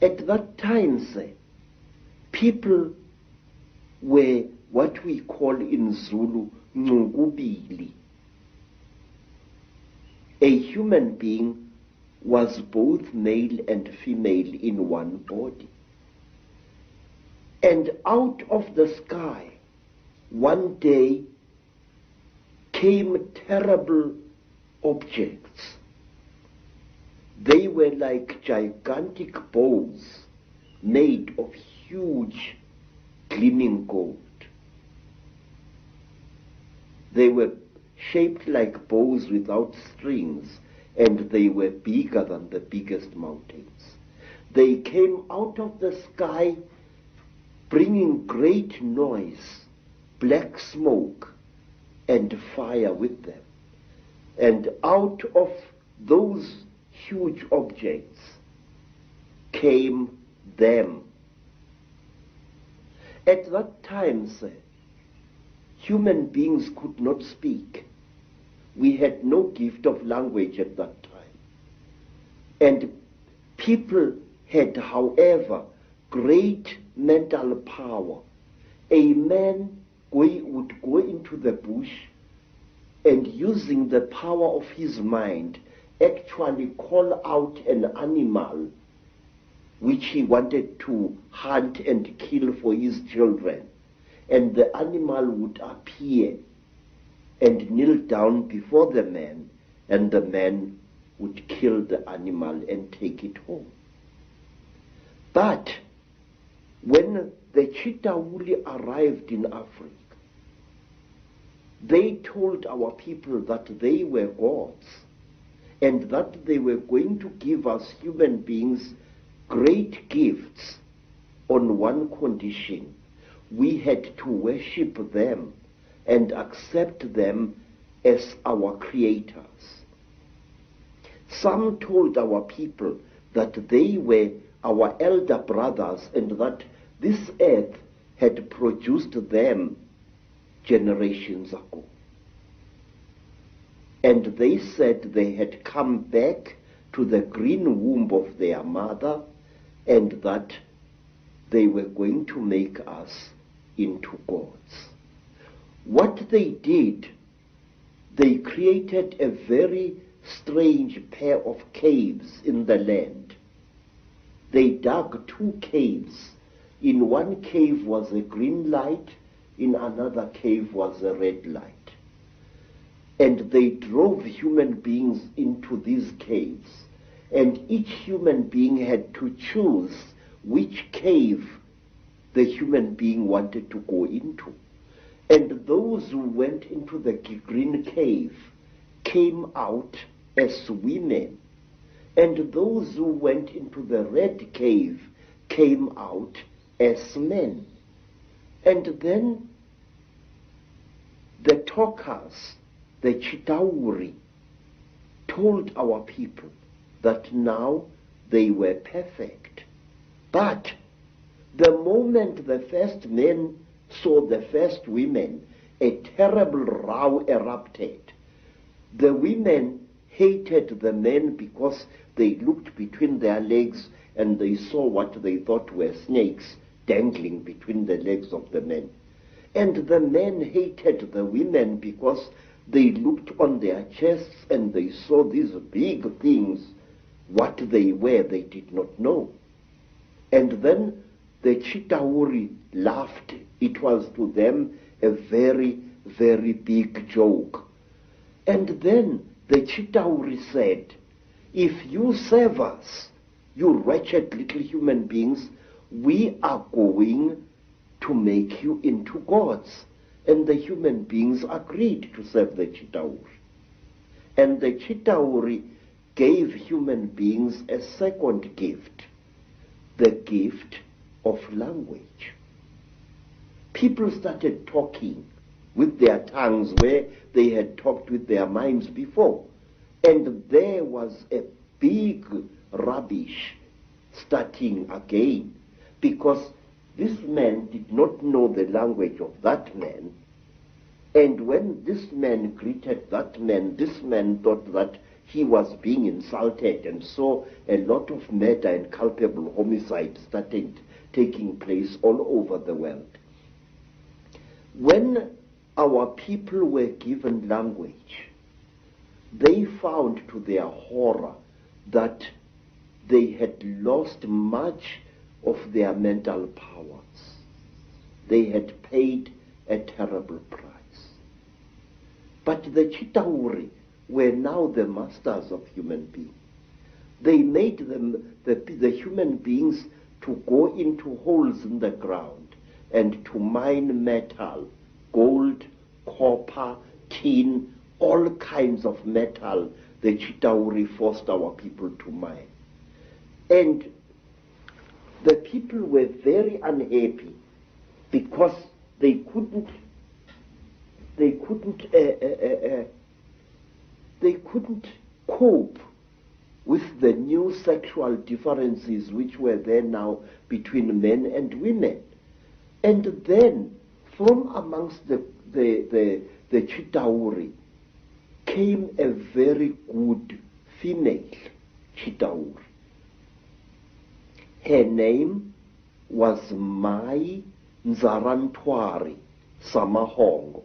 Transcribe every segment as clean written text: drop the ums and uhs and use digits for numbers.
At that time, sir, people were what we call in Zulu, ngubili. A human being was both male and female in one body. And out of the sky, one day came terrible objects. They were like gigantic bows made of huge gleaming gold. They were shaped like bows without strings, and they were bigger than the biggest mountains. They came out of the sky bringing great noise, black smoke, and fire with them. And out of those huge objects came them. At that time, sir, human beings could not speak. We had no gift of language at that time. And people had, however, great mental power. A man would go into the bush and, using the power of his mind, actually call out an animal which he wanted to hunt and kill for his children. And the animal would appear and kneel down before the man, and the man would kill the animal and take it home. But when the Chitauri arrived in Africa, they told our people that they were gods, and that they were going to give us human beings great gifts on one condition: we had to worship them and accept them as our creators. Some told our people that they were our elder brothers and that this earth had produced them generations ago. And they said they had come back to the green womb of their mother, and that they were going to make us into gods. What they did, they created a very strange pair of caves in the land. They dug 2 caves. In one cave was a green light, in another cave was a red light. And they drove human beings into these caves, and each human being had to choose which cave the human being wanted to go into. And those who went into the green cave came out as women, and those who went into the red cave came out as men. And then the talkers, the Chitauri, told our people that now they were perfect. But the moment the first men saw the first women, a terrible row erupted. The women hated the men because they looked between their legs and they saw what they thought were snakes dangling between the legs of the men. And the men hated the women because they looked on their chests and they saw these big things. What they were, they did not know. And then the Chitauri laughed. It was to them a very, very big joke. And then the Chitauri said, if you serve us, you wretched little human beings, we are going to make you into gods. And the human beings agreed to serve the Chitauri. And the Chitauri gave human beings a second gift, the gift of language. People started talking with their tongues where they had talked with their minds before. And there was a big rubbish starting again, because this man did not know the language of that man. And when this man greeted that man, this man thought that he was being insulted and saw a lot of murder and culpable homicide taking place all over the world. When our people were given language, they found to their horror that they had lost much of their mental powers. They had paid a terrible price. But the Chitauri were now the masters of human beings. They made them, the human beings, to go into holes in the ground and to mine metal, gold, copper, tin, all kinds of metal. The Chitauri forced our people to mine. And the people were very unhappy because they couldn't cope with the new sexual differences which were there now between men and women. And then from amongst the Chitauri came a very good female Chitauri. Her name was Mai Nzarantwari Samahongo.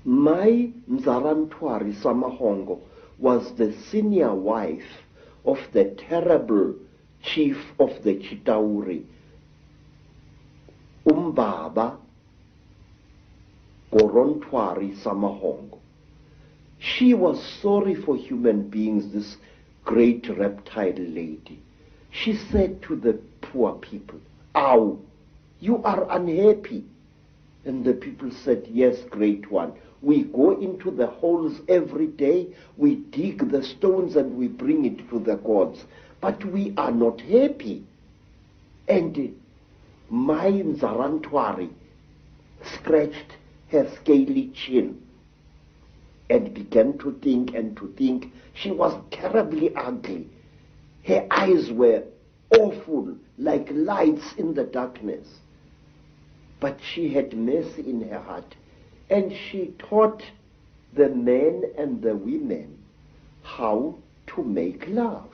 Mai Nzarantwari Samahongo was the senior wife of the terrible chief of the Chitauri, Umbaba Gorontwari Samahongo. She was sorry for human beings, this great reptile lady. She said to the poor people, "Ow, you are unhappy." And the people said, "Yes, great one. We go into the holes every day, we dig the stones and we bring it to the gods, but we are not happy." And Mai Nzarantwari scratched her scaly chin and began to think and to think. She was terribly ugly. Her eyes were awful, like lights in the darkness. But she had mercy in her heart, and she taught the men and the women how to make love.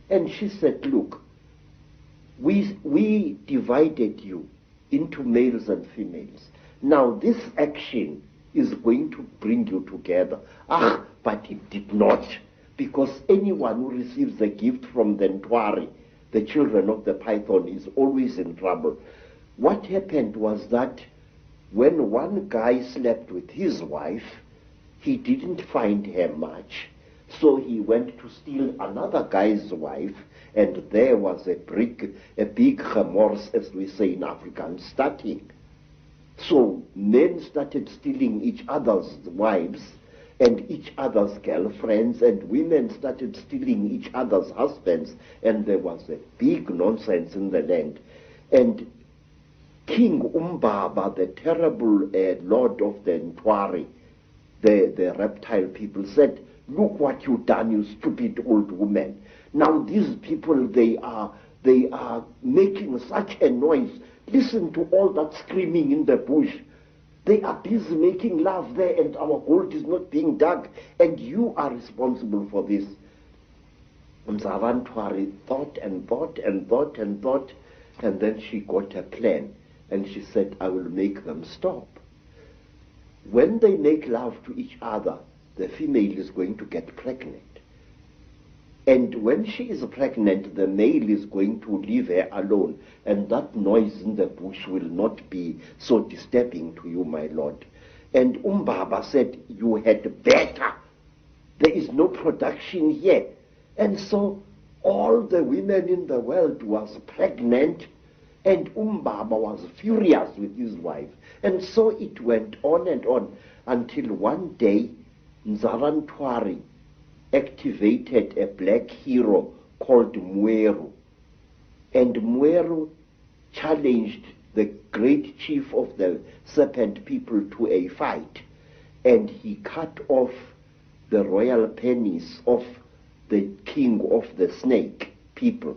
And she said, "Look, we divided you into males and females. Now this action is going to bring you together." But it did not, because anyone who receives a gift from the Ntwari, the children of the python, is always in trouble. What happened was that when one guy slept with his wife, he didn't find her much, so he went to steal another guy's wife, and there was a big remorse, as we say in African, starting. So men started stealing each other's wives and each other's girlfriends, and women started stealing each other's husbands, and there was a big nonsense in the land. And King Umbaba, the terrible lord of the Ntwari, the reptile people, said, "Look what you've done, you stupid old woman. Now these people, they are making such a noise. Listen to all that screaming in the bush. They are busy making love there, and our gold is not being dug, and you are responsible for this." Nzarantwari thought and thought and thought and thought, and then she got a plan, and she said, "I will make them stop. When they make love to each other, the female is going to get pregnant. And when she is pregnant, the male is going to leave her alone, and that noise in the bush will not be so disturbing to you, my lord." And Umbaba said, "You had better. There is no production here." And so all the women in the world was pregnant, and Umbaba was furious with his wife. And so it went on and on, until one day Nzarantwari activated a black hero called Mweru. And Mweru challenged the great chief of the serpent people to a fight, and he cut off the royal penis of the king of the snake people,